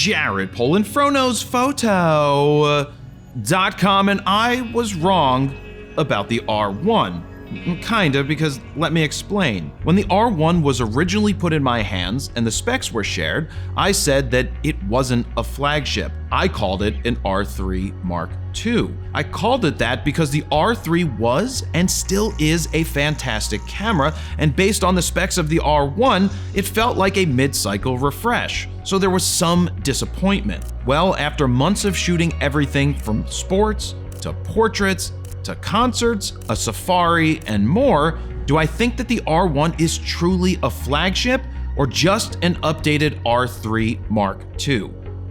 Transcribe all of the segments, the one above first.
Jared Polin, FroKnowsPhoto.com, and I was wrong about the R1. Kinda, because let me explain. When the R1 was originally put in my hands and the specs were shared, I said that it wasn't a flagship. I called it an R3 Mark II. I called it that because the R3 was and still is a fantastic camera, and based on the specs of the R1, it felt like a mid-cycle refresh. So there was some disappointment. Well, after months of shooting everything from sports to portraits to concerts, a safari, and more, do I think that the R1 is truly a flagship or just an updated R3 Mark II?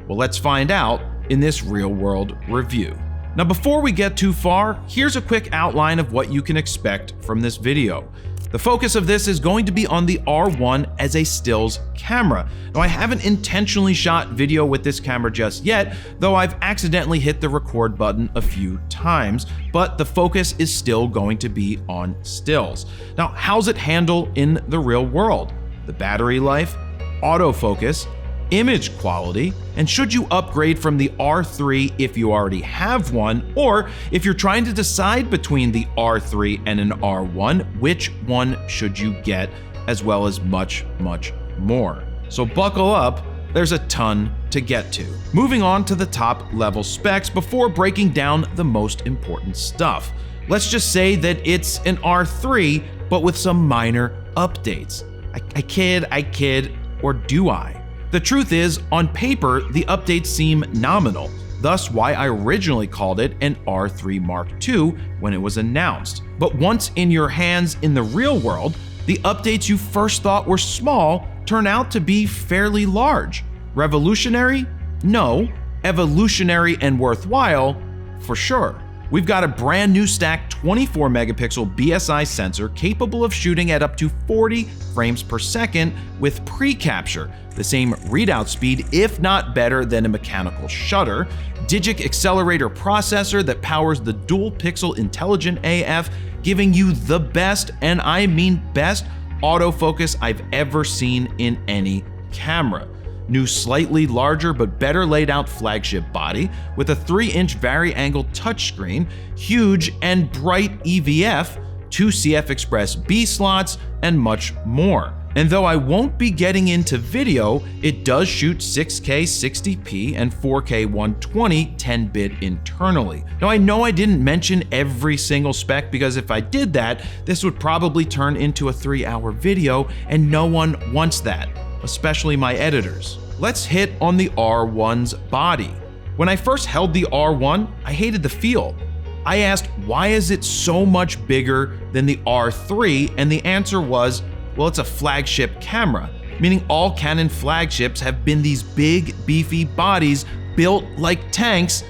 Well, let's find out in this real-world review. Now, before we get too far, here's a quick outline of what you can expect from this video. The focus of this is going to be on the R1 as a stills camera. Now, I haven't intentionally shot video with this camera just yet, though I've accidentally hit the record button a few times, but the focus is still going to be on stills. Now, how's it handle in the real world? The battery life, autofocus, image quality, and should you upgrade from the R3 if you already have one, or if you're trying to decide between the R3 and an R1, which one should you get, as well as much, much more. So buckle up, there's a ton to get to. Moving on to the top level specs before breaking down the most important stuff. Let's just say that it's an R3, but with some minor updates. I kid, or do I? The truth is, on paper, the updates seem nominal, thus why I originally called it an R3 Mark II when it was announced. But once in your hands in the real world, the updates you first thought were small turn out to be fairly large. Revolutionary? No. Evolutionary and worthwhile? For sure. We've got a brand new stacked 24 megapixel BSI sensor capable of shooting at up to 40 frames per second with pre-capture, the same readout speed, if not better than a mechanical shutter, Digic accelerator processor that powers the dual pixel intelligent AF, giving you the best, and I mean best, autofocus I've ever seen in any camera. New slightly larger but better laid out flagship body with a 3-inch vari-angle touchscreen, huge and bright EVF, 2 CF Express B slots, and much more. And though I won't be getting into video, it does shoot 6K 60p and 4K 120 10-bit internally. Now, I know I didn't mention every single spec because if I did that, this would probably turn into a 3-hour video, and no one wants that, especially my editors. Let's hit on the R1's body. When I first held the R1, I hated the feel. I asked, why is it so much bigger than the R3? And the answer was, well, it's a flagship camera, meaning all Canon flagships have been these big, beefy bodies built like tanks,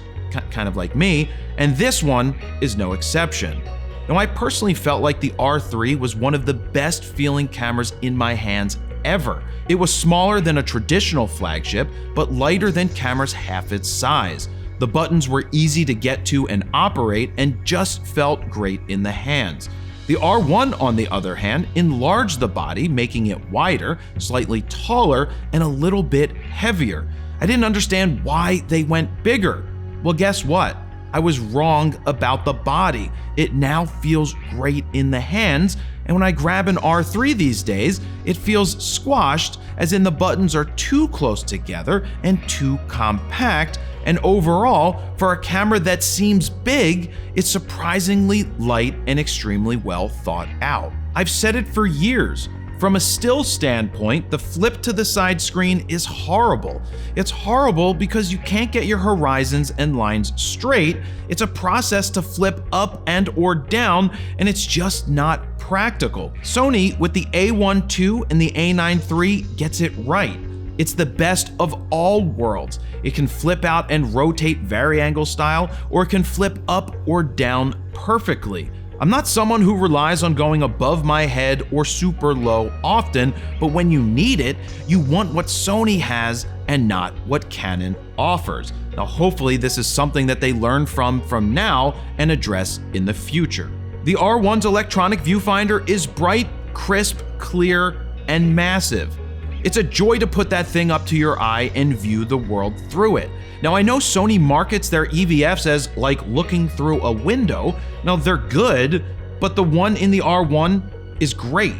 kind of like me, and this one is no exception. Now, I personally felt like the R3 was one of the best feeling cameras in my hands ever. It was smaller than a traditional flagship, but lighter than cameras half its size. The buttons were easy to get to and operate and just felt great in the hands. The R1, on the other hand, enlarged the body, making it wider, slightly taller, and a little bit heavier. I didn't understand why they went bigger. Well, guess what? I was wrong about the body. It now feels great in the hands, and when I grab an R3 these days, it feels squashed, as in the buttons are too close together and too compact, and overall, for a camera that seems big, it's surprisingly light and extremely well thought out. I've said it for years. From a still standpoint, the flip to the side screen is horrible. It's horrible because you can't get your horizons and lines straight. It's a process to flip up and or down, and it's just not practical. Sony, with the A1 II and the A9 III, gets it right. It's the best of all worlds. It can flip out and rotate vari-angle style, or it can flip up or down perfectly. I'm not someone who relies on going above my head or super low often, but when you need it, you want what Sony has and not what Canon offers. Now, hopefully this is something that they learn from now and address in the future. The R1's electronic viewfinder is bright, crisp, clear, and massive. It's a joy to put that thing up to your eye and view the world through it. Now, I know Sony markets their EVFs as like looking through a window. Now, they're good, but the one in the R1 is great.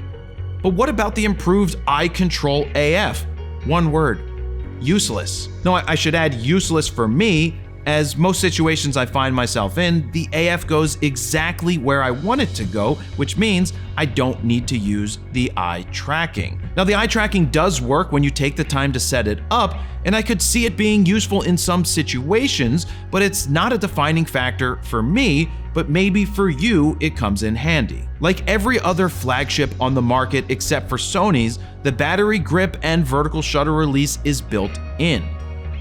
But what about the improved eye control AF? One word: useless. No, I should add useless for me, as most situations I find myself in, the AF goes exactly where I want it to go, which means I don't need to use the eye tracking. Now, the eye tracking does work when you take the time to set it up, and I could see it being useful in some situations, but it's not a defining factor for me, but maybe for you it comes in handy. Like every other flagship on the market except for Sony's, the battery grip and vertical shutter release is built in.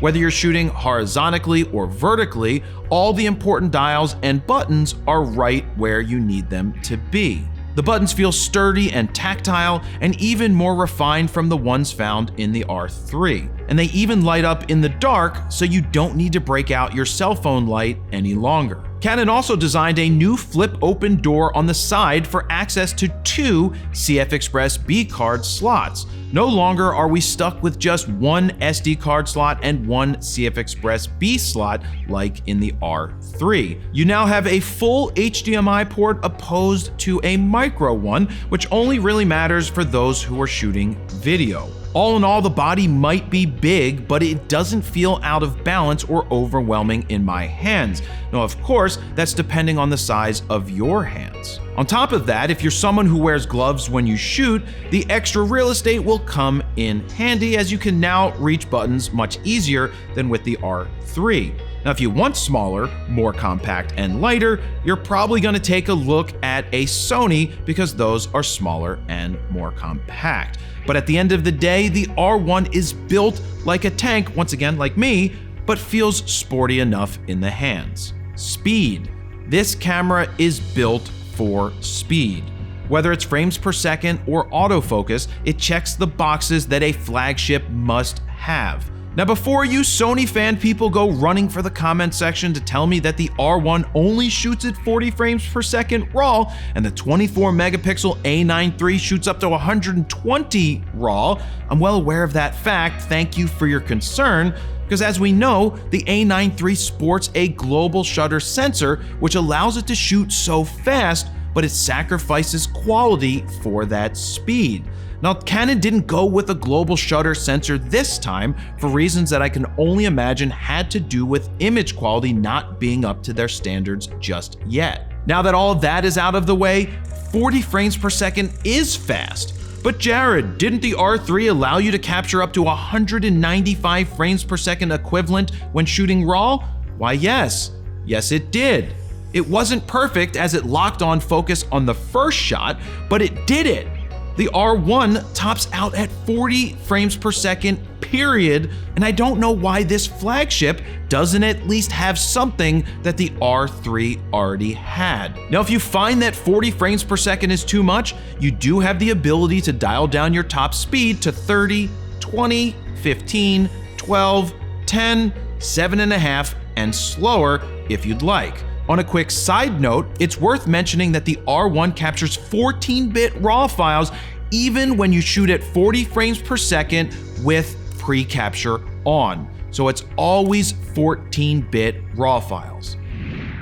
Whether you're shooting horizontally or vertically, all the important dials and buttons are right where you need them to be. The buttons feel sturdy and tactile, and even more refined from the ones found in the R3. And they even light up in the dark, so you don't need to break out your cell phone light any longer. Canon also designed a new flip-open door on the side for access to 2 CF Express B card slots. No longer are we stuck with just one SD card slot and one CF Express B slot like in the R3. You now have a full HDMI port opposed to a micro one, which only really matters for those who are shooting video. All in all, the body might be big, but it doesn't feel out of balance or overwhelming in my hands. Now, of course, that's depending on the size of your hands. On top of that, if you're someone who wears gloves when you shoot, the extra real estate will come in handy, as you can now reach buttons much easier than with the R3. Now, if you want smaller, more compact, and lighter, you're probably going to take a look at a Sony, because those are smaller and more compact. But at the end of the day, the R1 is built like a tank, once again like me, but feels sporty enough in the hands. Speed. This camera is built for speed. Whether it's frames per second or autofocus, it checks the boxes that a flagship must have. Now, before you Sony fan people go running for the comment section to tell me that the R1 only shoots at 40 frames per second RAW and the 24 megapixel A9 III shoots up to 120 RAW, I'm well aware of that fact. Thank you for your concern, because as we know, the A9 III sports a global shutter sensor, which allows it to shoot so fast, but it sacrifices quality for that speed. Now, Canon didn't go with a global shutter sensor this time for reasons that I can only imagine had to do with image quality not being up to their standards just yet. Now that all of that is out of the way, 40 frames per second is fast. But Jared, didn't the R3 allow you to capture up to 195 frames per second equivalent when shooting RAW? Why, yes. Yes, it did. It wasn't perfect, as it locked on focus on the first shot, but it did it. The R1 tops out at 40 frames per second, period, and I don't know why this flagship doesn't at least have something that the R3 already had. Now, if you find that 40 frames per second is too much, you do have the ability to dial down your top speed to 30, 20, 15, 12, 10, 7.5, and slower if you'd like. On a quick side note, it's worth mentioning that the R1 captures 14-bit RAW files even when you shoot at 40 frames per second with pre-capture on. So it's always 14-bit RAW files.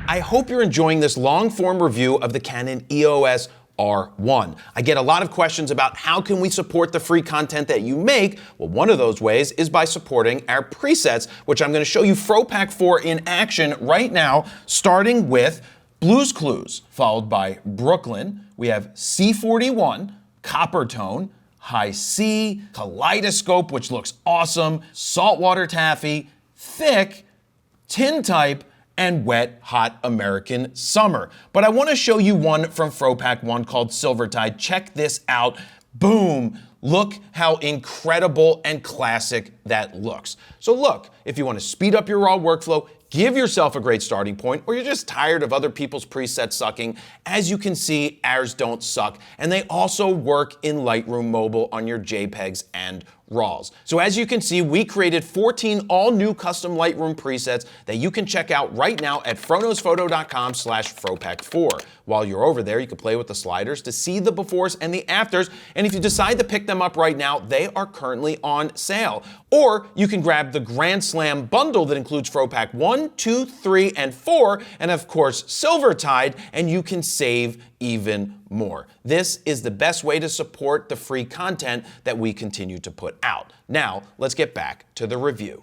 I hope you're enjoying this long-form review of the Canon EOS R1. I get a lot of questions about how can we support the free content that you make. Well, one of those ways is by supporting our presets, which I'm going to show you FroPack 4 in action right now, starting with Blues Clues, followed by Brooklyn. We have C41, Copper Tone, High C, Kaleidoscope, which looks awesome, Saltwater Taffy, Thick, Tintype, and Wet Hot American Summer. But I want to show you one from FroPack 1 called Silvertide. Check this out. Boom. Look how incredible and classic that looks. So look, if you want to speed up your RAW workflow, give yourself a great starting point, or you're just tired of other people's presets sucking, as you can see, ours don't suck, and they also work in Lightroom Mobile on your JPEGs and RAWs. So as you can see, we created 14 all new custom Lightroom presets that you can check out right now at fronosphoto.com/fropec4. While you're over there, you can play with the sliders to see the befores and the afters. And if you decide to pick them up right now, they are currently on sale. Or you can grab the Grand Slam bundle that includes FroPack 1, 2, 3, and 4, and of course, Silvertide, and you can save even more. This is the best way to support the free content that we continue to put out. Now, let's get back to the review.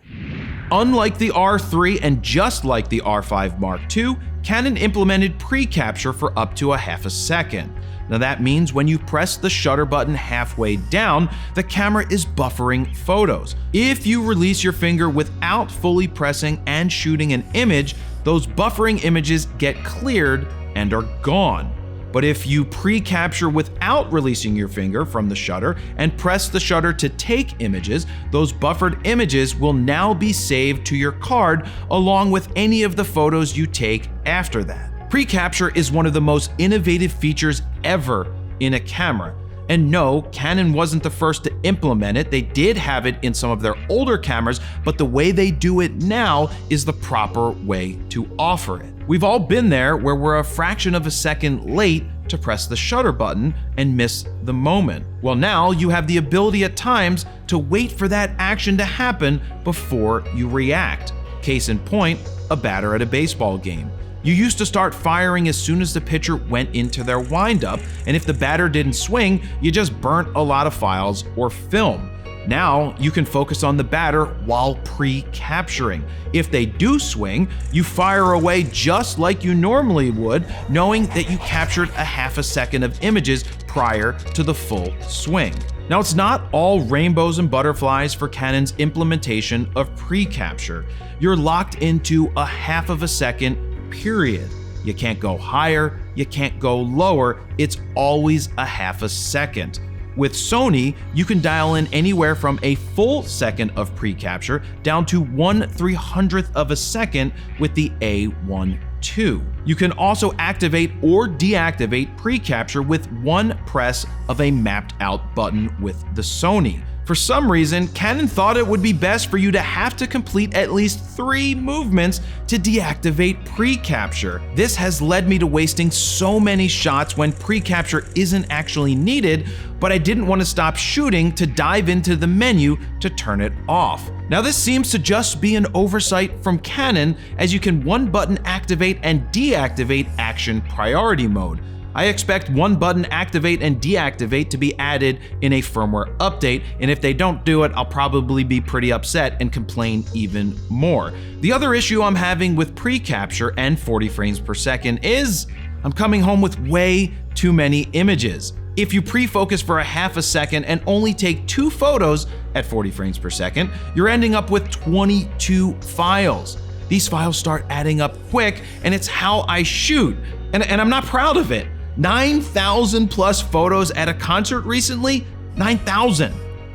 Unlike the R3 and just like the R5 Mark II, Canon implemented pre-capture for up to a half a second. Now that means when you press the shutter button halfway down, the camera is buffering photos. If you release your finger without fully pressing and shooting an image, those buffering images get cleared and are gone. But if you pre-capture without releasing your finger from the shutter and press the shutter to take images, those buffered images will now be saved to your card along with any of the photos you take after that. Pre-capture is one of the most innovative features ever in a camera. And no, Canon wasn't the first to implement it. They did have it in some of their older cameras, but the way they do it now is the proper way to offer it. We've all been there where we're a fraction of a second late to press the shutter button and miss the moment. Well, now you have the ability at times to wait for that action to happen before you react. Case in point, a batter at a baseball game. You used to start firing as soon as the pitcher went into their windup, and if the batter didn't swing, you just burnt a lot of files or film. Now you can focus on the batter while pre-capturing. If they do swing, you fire away just like you normally would, knowing that you captured a half a second of images prior to the full swing. Now it's not all rainbows and butterflies for Canon's implementation of pre-capture. You're locked into a half of a second period. You can't go higher, you can't go lower, it's always a half a second. With Sony, you can dial in anywhere from a full second of pre-capture down to 1/300th of a second with the A1 II. You can also activate or deactivate pre-capture with one press of a mapped out button with the Sony. For some reason, Canon thought it would be best for you to have to complete at least 3 movements to deactivate pre-capture. This has led me to wasting so many shots when pre-capture isn't actually needed, but I didn't want to stop shooting to dive into the menu to turn it off. Now this seems to just be an oversight from Canon, as you can one button activate and deactivate action priority mode. I expect one button activate and deactivate to be added in a firmware update, and if they don't do it, I'll probably be pretty upset and complain even more. The other issue I'm having with pre-capture and 40 frames per second is I'm coming home with way too many images. If you pre-focus for a half a second and only take 2 photos at 40 frames per second, you're ending up with 22 files. These files start adding up quick, and it's how I shoot, and I'm not proud of it. 9,000 plus photos at a concert recently, 9,000,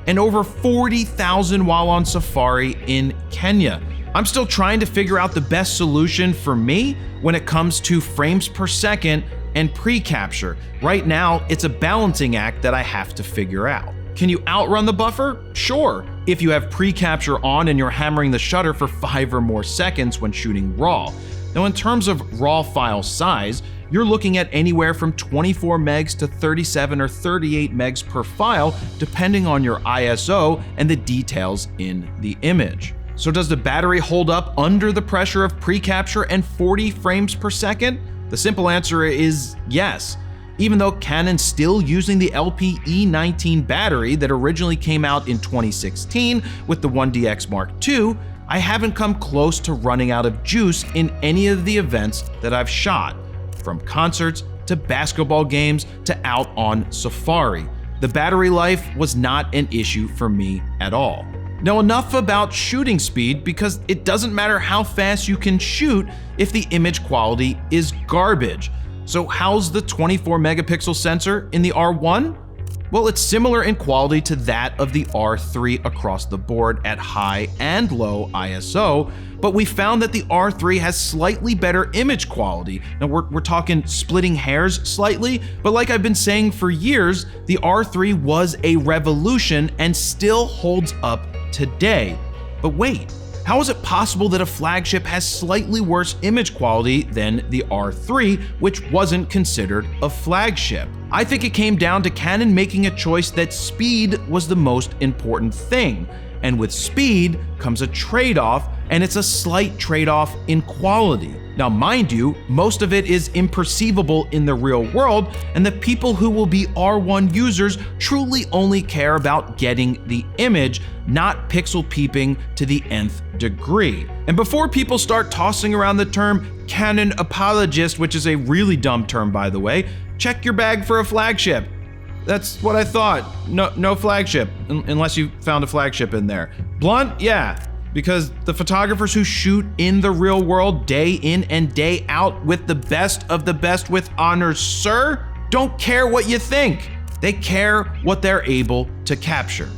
and over 40,000 while on safari in Kenya. I'm still trying to figure out the best solution for me when it comes to frames per second and pre-capture. Right now, it's a balancing act that I have to figure out. Can you outrun the buffer? Sure, if you have pre-capture on and you're hammering the shutter for 5 or more seconds when shooting RAW. Now in terms of RAW file size, you're looking at anywhere from 24 megs to 37 or 38 megs per file, depending on your ISO and the details in the image. So does the battery hold up under the pressure of pre-capture and 40 frames per second? The simple answer is yes. Even though Canon's still using the LPE19 battery that originally came out in 2016 with the 1DX Mark II, I haven't come close to running out of juice in any of the events that I've shot. From concerts to basketball games to out on safari. The battery life was not an issue for me at all. Now enough about shooting speed, because it doesn't matter how fast you can shoot if the image quality is garbage. So how's the 24 megapixel sensor in the R1? Well, it's similar in quality to that of the R3 across the board at high and low ISO, but we found that the R3 has slightly better image quality. Now we're talking splitting hairs slightly, but like I've been saying for years, the R3 was a revolution and still holds up today. But wait, how is it possible that a flagship has slightly worse image quality than the R3, which wasn't considered a flagship? I think it came down to Canon making a choice that speed was the most important thing. And with speed comes a trade-off, and it's a slight trade-off in quality. Now, mind you, most of it is imperceivable in the real world, and the people who will be R1 users truly only care about getting the image, not pixel peeping to the nth degree. And before people start tossing around the term Canon apologist, which is a really dumb term by the way, check your bag for a flagship. That's what I thought. No flagship, unless you found a flagship in there. Blunt? Yeah. Because the photographers who shoot in the real world day in and day out with the best of the best with honors, sir, don't care what you think. They care what they're able to capture.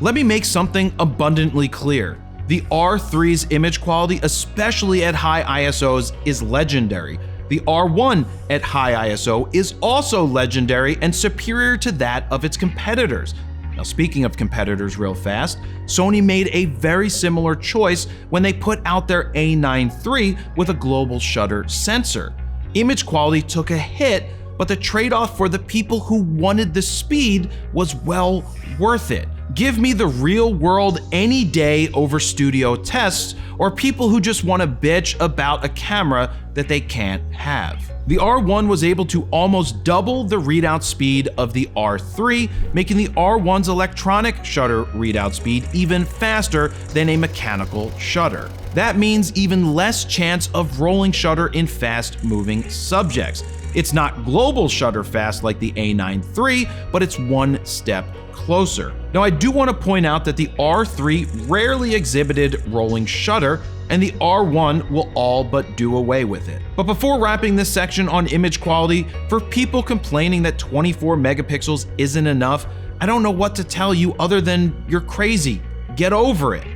Let me make something abundantly clear. The R3's image quality, especially at high ISOs, is legendary. The R1 at high ISO is also legendary and superior to that of its competitors. Now, speaking of competitors real fast, Sony made a very similar choice when they put out their A9 III with a global shutter sensor. Image quality took a hit, but the trade-off for the people who wanted the speed was well worth it. Give me the real world any day over studio tests, or people who just want to bitch about a camera that they can't have. The R1 was able to almost double the readout speed of the R3, making the R1's electronic shutter readout speed even faster than a mechanical shutter. That means even less chance of rolling shutter in fast-moving subjects. It's not global shutter fast like the A9 III, but it's one step closer. Now, I do want to point out that the R3 rarely exhibited rolling shutter, and the R1 will all but do away with it. But before wrapping this section on image quality, for people complaining that 24 megapixels isn't enough, I don't know what to tell you other than you're crazy. Get over it.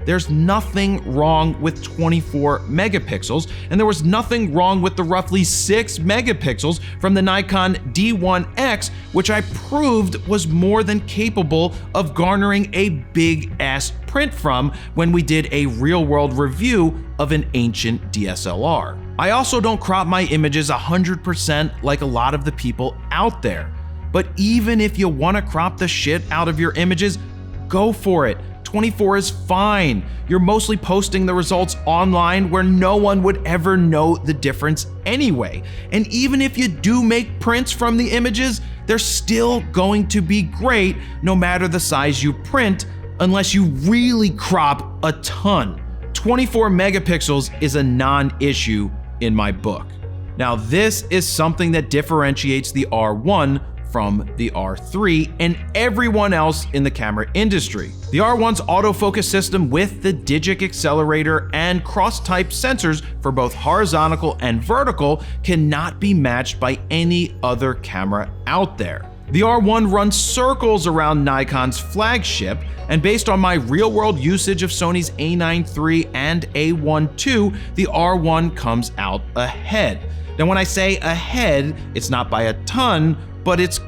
There's nothing wrong with 24 megapixels, and there was nothing wrong with the roughly 6 megapixels from the Nikon D1X, which I proved was more than capable of garnering a big-ass print from when we did a real-world review of an ancient DSLR. I also don't crop my images 100% like a lot of the people out there. But even if you want to crop the shit out of your images, go for it. 24 is fine. You're mostly posting the results online where no one would ever know the difference anyway. And even if you do make prints from the images, they're still going to be great no matter the size you print, unless you really crop a ton. 24 megapixels is a non-issue in my book. Now, this is something that differentiates the R1 from the R3 and everyone else in the camera industry. The R1's autofocus system with the digic accelerator and cross-type sensors for both horizontal and vertical cannot be matched by any other camera out there. The R1 runs circles around Nikon's flagship, and based on my real-world usage of Sony's A9 III and A1 II, the R1 comes out ahead. Now, when I say ahead, it's not by a ton, but it's,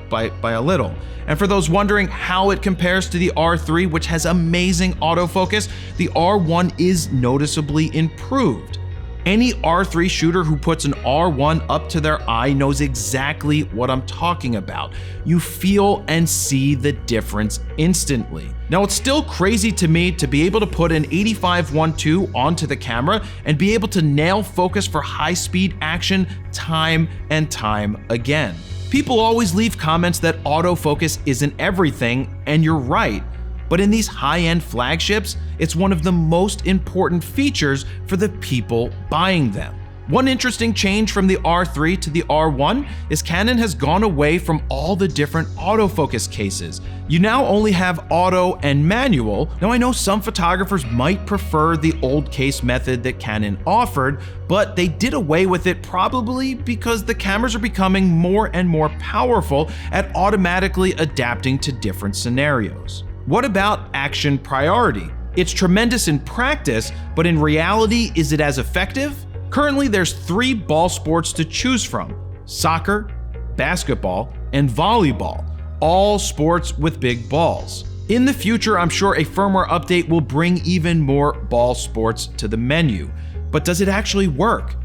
by a little. And for those wondering how it compares to the R3, which has amazing autofocus, the R1 is noticeably improved. Any R3 shooter who puts an R1 up to their eye knows exactly what I'm talking about. You feel and see the difference instantly. Now, it's still crazy to me to be able to put an 85-1.2 onto the camera and be able to nail focus for high-speed action time and time again. People always leave comments that autofocus isn't everything, and you're right. But in these high-end flagships, it's one of the most important features for the people buying them. One interesting change from the R3 to the R1 is Canon has gone away from all the different autofocus cases. You now only have auto and manual. Now I know some photographers might prefer the old case method that Canon offered, but they did away with it probably because the cameras are becoming more and more powerful at automatically adapting to different scenarios. What about action priority? It's tremendous in practice, but in reality, is it as effective? Currently, there's 3 ball sports to choose from: soccer, basketball, and volleyball, all sports with big balls. In the future, I'm sure a firmware update will bring even more ball sports to the menu. But does it actually work?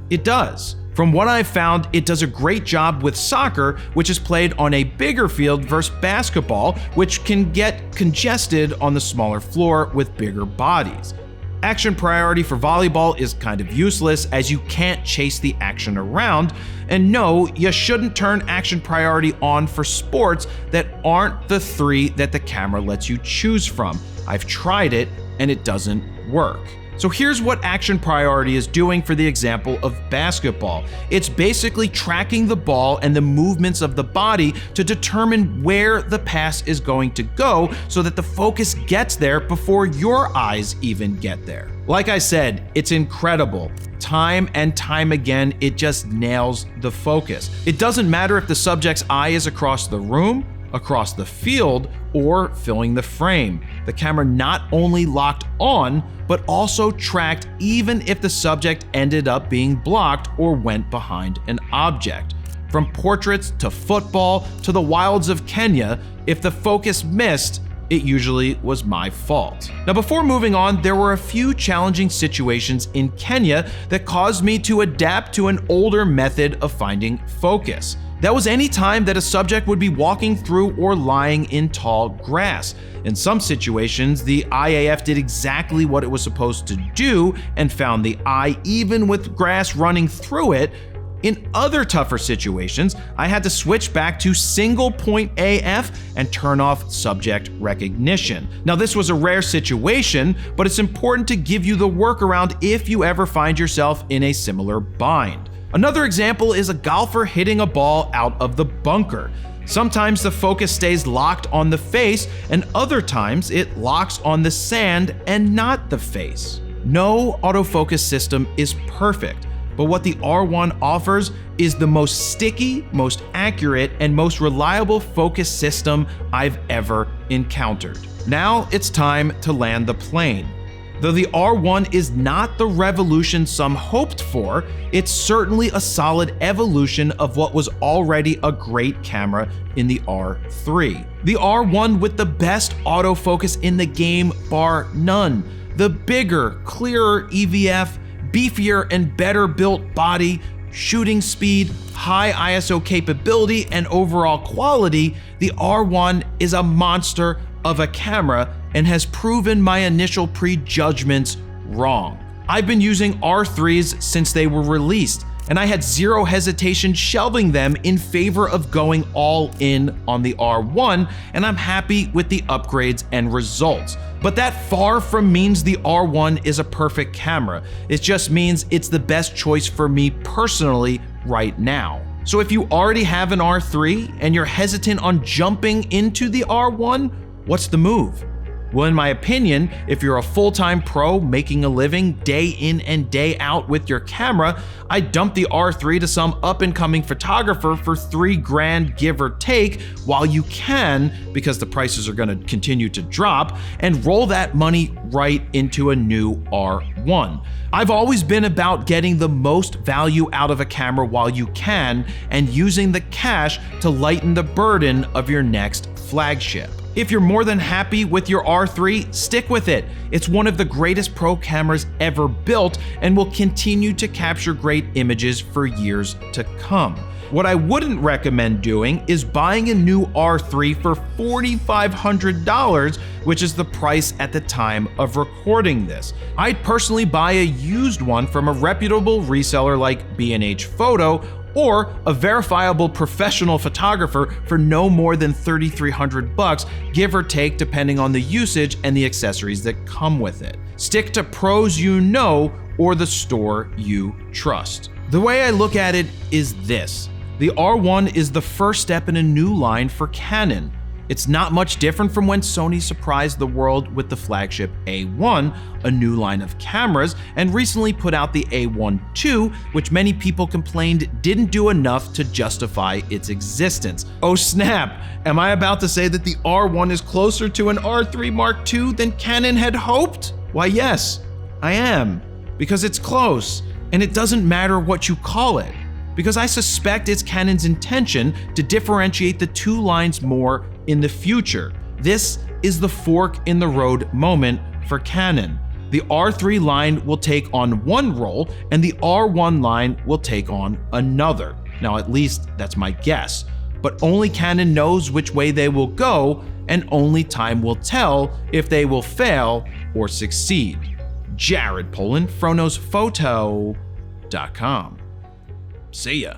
It does. From what I've found, it does a great job with soccer, which is played on a bigger field versus basketball, which can get congested on the smaller floor with bigger bodies. Action priority for volleyball is kind of useless as you can't chase the action around, and no, you shouldn't turn action priority on for sports that aren't the 3 that the camera lets you choose from. I've tried it and it doesn't work. So here's what action priority is doing for the example of basketball. It's basically tracking the ball and the movements of the body to determine where the pass is going to go so that the focus gets there before your eyes even get there. Like I said, it's incredible. Time and time again, it just nails the focus. It doesn't matter if the subject's eye is across the room, across the field, or filling the frame. The camera not only locked on, but also tracked even if the subject ended up being blocked or went behind an object. From portraits to football to the wilds of Kenya, if the focus missed, it usually was my fault. Now, before moving on, there were a few challenging situations in Kenya that caused me to adapt to an older method of finding focus. That was any time that a subject would be walking through or lying in tall grass. In some situations, the IAF did exactly what it was supposed to do and found the eye even with grass running through it. In other tougher situations, I had to switch back to single point AF and turn off subject recognition. Now, this was a rare situation, but it's important to give you the workaround if you ever find yourself in a similar bind. Another example is a golfer hitting a ball out of the bunker. Sometimes the focus stays locked on the face, and other times it locks on the sand and not the face. No autofocus system is perfect, but what the R1 offers is the most sticky, most accurate, and most reliable focus system I've ever encountered. Now it's time to land the plane. Though the R1 is not the revolution some hoped for, it's certainly a solid evolution of what was already a great camera in the R3. The R1 with the best autofocus in the game bar none. The bigger, clearer EVF, beefier and better built body, shooting speed, high ISO capability, and overall quality, the R1 is a monster of a camera and has proven my initial prejudgments wrong. I've been using R3s since they were released, and I had zero hesitation shelving them in favor of going all in on the R1, and I'm happy with the upgrades and results. But that far from means the R1 is a perfect camera. It just means it's the best choice for me personally right now. So if you already have an R3 and you're hesitant on jumping into the R1, what's the move? Well, in my opinion, if you're a full-time pro making a living day in and day out with your camera, I'd dump the R3 to some up-and-coming photographer for $3,000 give or take while you can, because the prices are gonna continue to drop, and roll that money right into a new R1. I've always been about getting the most value out of a camera while you can, and using the cash to lighten the burden of your next flagship. If you're more than happy with your R3, stick with it. It's one of the greatest pro cameras ever built and will continue to capture great images for years to come. What I wouldn't recommend doing is buying a new R3 for $4,500, which is the price at the time of recording this. I'd personally buy a used one from a reputable reseller like B&H Photo, or a verifiable professional photographer for no more than $3,300, give or take, depending on the usage and the accessories that come with it. Stick to pros you know or the store you trust. The way I look at it is this. The R1 is the first step in a new line for Canon. It's not much different from when Sony surprised the world with the flagship A1, a new line of cameras, and recently put out the A1 II, which many people complained didn't do enough to justify its existence. Oh snap! Am I about to say that the R1 is closer to an R3 Mark II than Canon had hoped? Why yes, I am. Because it's close, and it doesn't matter what you call it. Because I suspect it's Canon's intention to differentiate the two lines more in the future. This is the fork in the road moment for Canon. The R3 line will take on one role, and the R1 line will take on another. Now, at least that's my guess. But only Canon knows which way they will go, and only time will tell if they will fail or succeed. Jared Polin, FronosPhoto.com. See ya.